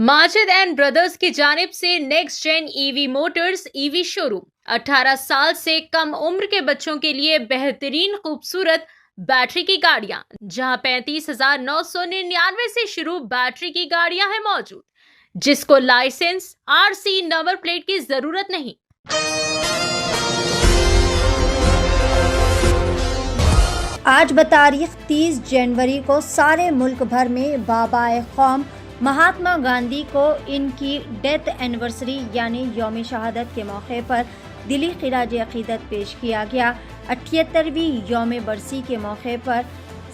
Majid and brothers की जानिब से next gen EV motors EV showroom 18 साल से कम उम्र के बच्चों के लिए बेहतरीन खूबसूरत बैटरी की गाड़ियां, जहां 35,999 से शुरू बैटरी की गाड़ियां हैं मौजूद, जिसको लाइसेंस आरसी नंबर प्लेट की जरूरत नहीं। आज बतारीख 30 जनवरी को सारे मुल्क भर में बाबाए कौम महात्मा गांधी को इनकी डेथ एनिवर्सरी यानी यौम शहादत के मौके पर दिली खिराज अकीदत पेश किया गया। 78वीं यौम बरसी के मौके पर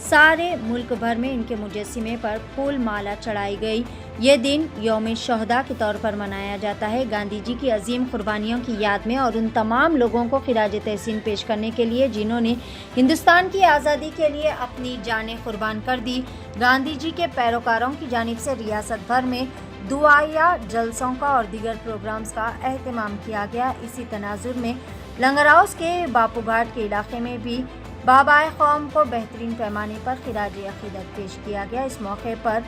सारे मुल्क भर में इनके मुजस्सिमे पर फूल माला चढ़ाई गई। ये दिन यौम शहदा के तौर पर मनाया जाता है। गांधी जी की अजीम कुर्बानियों की याद में और उन तमाम लोगों को खिराज तहसीन पेश करने के लिए जिन्होंने हिंदुस्तान की आज़ादी के लिए अपनी जानें कुर्बान कर दी। गांधी जी के पैरोकारों की जानिब से रियासत भर में दुआया जलसों का और दीगर प्रोग्राम्स का एहतमाम किया गया। इसी तनाजुर में लंगर हाउस के बापू घाट के इलाके में भी बाबाए कौम को बेहतरीन पैमाने पर खिराज अकीदत पेश किया गया। इस मौके पर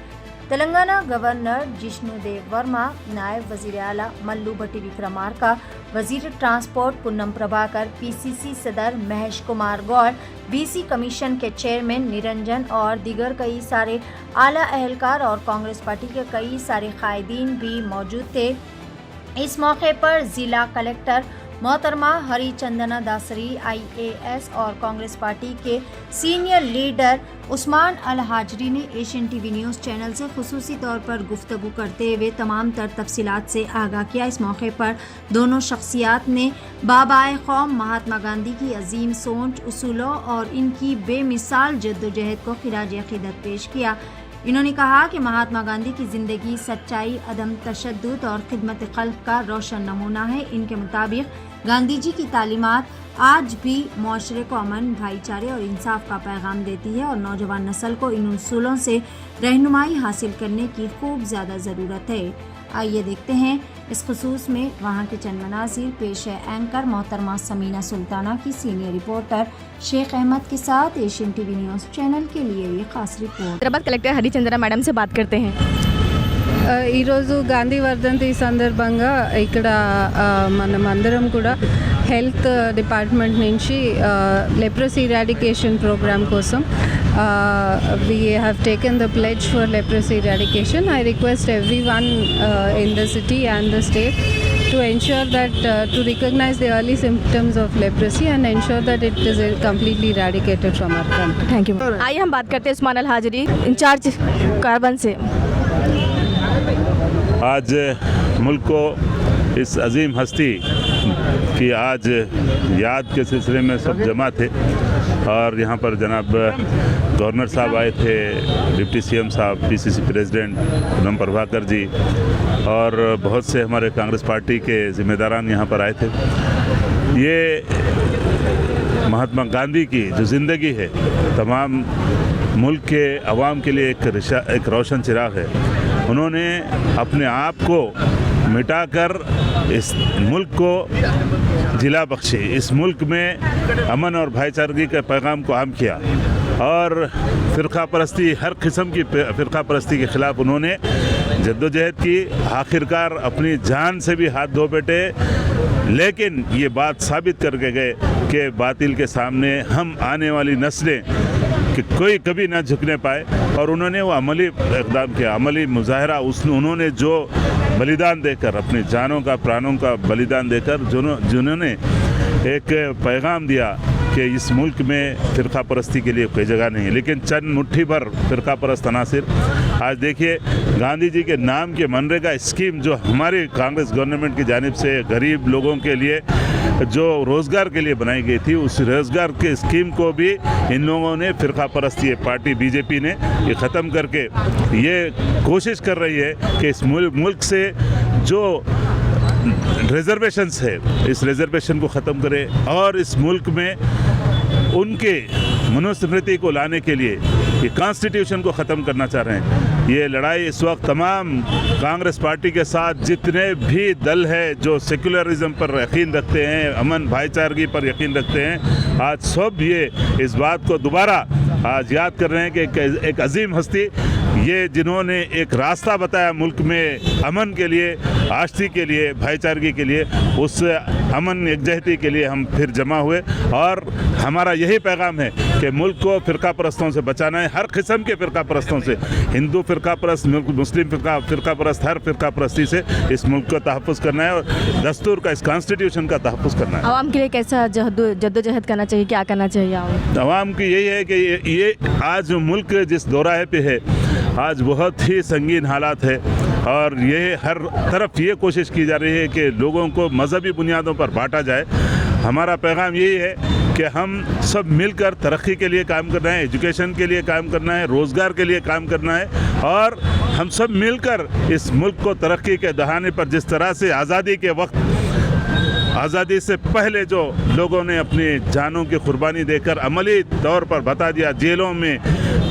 तेलंगाना गवर्नर जिष्णुदेव वर्मा, नायब वजीर आला मल्लू भट्टी विक्रमार्का, वजीर ट्रांसपोर्ट पुन्नम प्रभाकर, पीसीसी सदर महेश कुमार गौर, बीसी कमीशन के चेयरमैन निरंजन और दीगर कई सारे आला अहलकार और कांग्रेस पार्टी के कई सारे कायदीन भी मौजूद थे। इस मौके पर जिला कलेक्टर मोहतरमा हरी चंदना दासरी IAS और कांग्रेस पार्टी के सीनियर लीडर उस्मान अल हाजरी ने एशियन टीवी न्यूज़ चैनल से खुसूसी तौर पर गुफ्तगू करते हुए तमाम तर तफसीलात से आगाह किया। इस मौके पर दोनों शख्सियात ने बाबाए कौम महात्मा गांधी की अजीम सोच, उसूलों और इनकी बेमिसाल जद्दोजहद को खिराज अकीदत पेश किया। इन्होंने कहा कि महात्मा गांधी की ज़िंदगी सच्चाई, अदम तशद्दुद और खिदमत खल्क का रोशन नमूना है। इनके मुताबिक गांधी जी की तालीमात आज भी माशरे को अमन, भाईचारे और इंसाफ का पैगाम देती है और नौजवान नस्ल को इन उसूलों से रहनुमाई हासिल करने की खूब ज़्यादा ज़रूरत है। आइए देखते हैं इस खुसूस में वहाँ के चंद मनाज़िर। पेश है एंकर मोहतरमा समीना सुल्ताना की सीनियर रिपोर्टर शेख अहमद के साथ एशियन टीवी न्यूज़ चैनल के लिए ये खास report. Hyderabad collector Harishchandra madam से बात करते हैं। ఈరోజు గాంధీ వర్ధంతి సందర్భంగా ఇక్కడ మనం అందరం కూడా హెల్త్ డిపార్ట్మెంట్ నుంచి లెప్రసీ ఇరాడికేషన్ ప్రోగ్రామ్ కోసం we have taken the pledge for leprosy eradication. I request everyone in the city and the state to ensure that to recognize the early symptoms of leprosy and ensure that it is completely eradicated from our country. Thank you. आइए हम बात करते हैं उस्मान अल हाजरी, in charge carbon से। आज मुल्क को इस अजीम हस्ती की आज याद के सिलसिले में सब जमा थे और यहाँ पर जनाब गवर्नर साहब आए थे, डिप्टी CM साहब, PCC प्रेसिडेंट पुन्नम प्रभाकर जी और बहुत से हमारे कांग्रेस पार्टी के ज़िम्मेदारान यहाँ पर आए थे। ये महात्मा गांधी की जो ज़िंदगी है तमाम मुल्क के अवाम के लिए एक रोशन चिराग है। उन्होंने अपने आप को मिटाकर इस मुल्क को जिला बख्शी, इस मुल्क में अमन और भाईचारगी के पैगाम को आम किया और फ़िरका परस्ती, हर किस्म की फ़िरका परस्ती के ख़िलाफ़ उन्होंने जद्दोजहद की। आखिरकार अपनी जान से भी हाथ धो बैठे, लेकिन ये बात साबित करके गए कि बातिल के सामने हम आने वाली नस्लें कि कोई कभी ना झुकने पाए और उन्होंने वो अमली इक़दाम किया, अमली मुजाहरा। उन्होंने जो बलिदान देकर, अपनी जानों का, प्राणों का बलिदान देकर जिन्होंने एक पैगाम दिया कि इस मुल्क में फ़िरका परस्ती के लिए कोई जगह नहीं है, लेकिन चंद मुट्ठी भर फ़िरका परस्त अनासिर। आज देखिए गांधी जी के नाम के मनरेगा स्कीम जो हमारी कांग्रेस गवर्नमेंट की जानिब से गरीब लोगों के लिए जो रोज़गार के लिए बनाई गई थी, उस रोज़गार के स्कीम को भी इन लोगों ने फ़िरका परस्ती पार्टी BJP ने ये ख़त्म करके ये कोशिश कर रही है कि इस मुल्क से जो रिजर्वेशंस है, इस रिजर्वेशन को ख़त्म करे और इस मुल्क में उनके मनुस्मृति को लाने के लिए ये कॉन्स्टिट्यूशन को ख़त्म करना चाह रहे हैं। ये लड़ाई इस वक्त तमाम कांग्रेस पार्टी के साथ जितने भी दल हैं जो सेकुलरिज्म पर यकीन रखते हैं, अमन भाईचारगी पर यकीन रखते हैं, आज सब ये इस बात को दोबारा आज याद कर रहे हैं कि एक अजीम हस्ती ये जिन्होंने एक रास्ता बताया मुल्क में अमन के लिए, आष्टी के लिए, भाईचारगी के लिए, उस अमन यकजहती के लिए हम फिर जमा हुए और हमारा यही पैगाम है कि मुल्क को फ़िरका परस्तों से बचाना है, हर किस्म के फ़िरका परस्तों से, हिंदू फ़िरका परस्त, मुस्लिम फ़िरका परस्त, हर फ़िरका परस्ती से इस मुल्क का तहफ़्फ़ुज़ करना है और दस्तूर का, इस कॉन्स्टिट्यूशन का तहफ़्फ़ुज़ करना है। आवाम के लिए कैसा जद्दोजहद करना चाहिए, क्या करना चाहिए आवाम की यही है कि ये आज मुल्क जिस दौराहे पे है, आज बहुत ही संगीन हालात है और ये हर तरफ ये कोशिश की जा रही है कि लोगों को मज़हबी बुनियादों पर बांटा जाए। हमारा पैगाम यही है कि हम सब मिलकर तरक्की के लिए काम करना है, एजुकेशन के लिए काम करना है, रोज़गार के लिए काम करना है और हम सब मिलकर इस मुल्क को तरक्की के दहाने पर, जिस तरह से आज़ादी के वक्त, आज़ादी से पहले जो लोगों ने अपनी जानों की कुर्बानी देकर अमली तौर पर बता दिया, जेलों में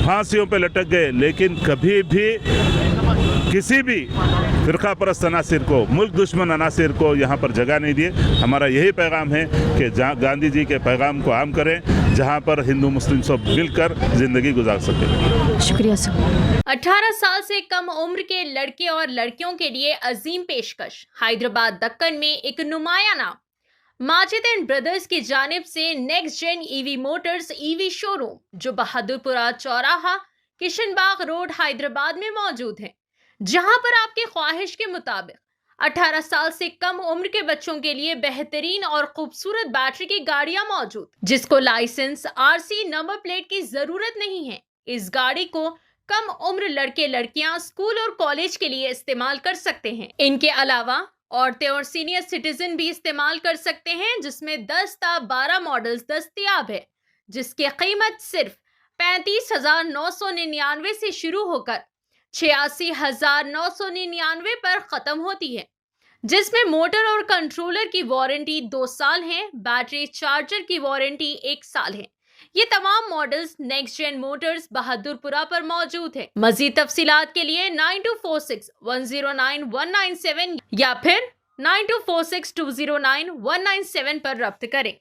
फांसियों पे लटक गए, लेकिन कभी भी किसी भी फ़िरका परस्त अनासिर को, मुल्क दुश्मन अनासिर को यहाँ पर जगह नहीं दिए। हमारा यही पैगाम है कि गांधी जी के पैगाम को आम करें, जहाँ पर हिंदू मुस्लिम सब मिलकर ज़िंदगी गुजार सकें। शुक्रिया सर। 18 साल से कम उम्र के लड़के और लड़कियों के लिए अजीम पेशकश। हैदराबाद दक्कन में एक नुमाया नाम माजिद एंड ब्रदर्स की जानिब से next gen EV motors EV showroom, जो बहादुरपुरा चौराहा, किशनबाग रोड, हैदराबाद में मौजूद है, जहां पर आपकी ख्वाहिश के मुताबिक 18 साल से कम उम्र के बच्चों के लिए बेहतरीन और खूबसूरत बैटरी की गाड़ियां मौजूद, जिसको लाइसेंस, आरसी, नंबर प्लेट की जरूरत नहीं है। इस गाड़ी को कम उम्र लड़के लड़कियां स्कूल और कॉलेज के लिए इस्तेमाल कर सकते हैं। इनके अलावा औरतें और सीनियर सिटीजन भी इस्तेमाल कर सकते हैं, जिसमें 10 ता 12 मॉडल्स दस्तयाब है, जिसकी कीमत सिर्फ 35,999 से शुरू होकर 86,999 पर खत्म होती है, जिसमें मोटर और कंट्रोलर की वारंटी 2 साल है, बैटरी चार्जर की वारंटी 1 साल है। ये तमाम models next gen motors Bahadurpura पर मौजूद है। मजीद तफसीलात के लिए 9246109197 या फिर 9246209197 पर रब्त करें।